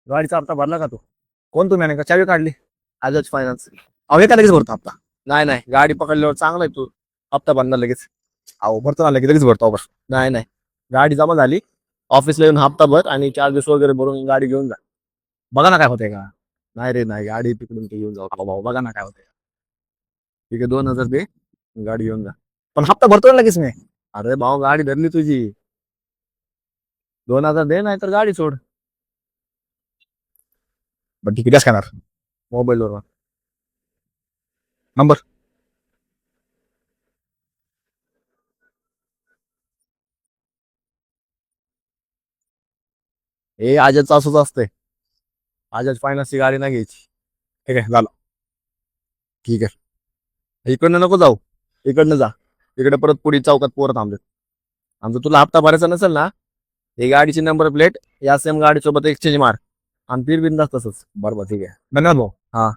गाडीचा हप्ता भरला का तू? कोण तुम्ही का चावी काढली? आजच फायनान्स. अहो एका लगेच भरतो हप्ता. नाही नाही, गाडी पकडल्यावर चांगला आहे, तू हप्ता भरणार लगेच. अहो भरतो ना लगेच भरतो बस. नाही नाही, गाडी जमा झाली, ऑफिसला येऊन हप्ता भर आणि चार्जेस वगैरे भरून गाडी घेऊन जा. बघा ना काय होतंय का. नाही रे नाही, गाडी तिकडून ते घेऊन जाऊ. अहो भाऊ बघा ना काय होतंय. ठीक आहे, 2,000 दे, गाडी घेऊन जा. पण हप्ता भरतो ना लगेच मी. अरे भाऊ, गाडी धरली तुझी, 2,000 दे, नाही तर गाडी सोड. बरं ठीक आहे द्याच करणार. मोबाईलवर नंबर. हे आजच असंच असतंय. आजच फायनान्सची गाडी नाही घ्यायची. ठीक आहे झालं. ठीक आहे, इकडनं नको जाऊ, इकडनं जा. इकडे परत पुढे चौकात पोरं थांबलेत. आमचं तुला हप्ता भरायचा नसेल ना, ही गाडीची नंबर प्लेट या सेम गाडीसोबत एक्सचेंज मार आणि फिर बिंदास तसंच. बरोबर ठीक आहे धन्यवाद भाऊ. हा.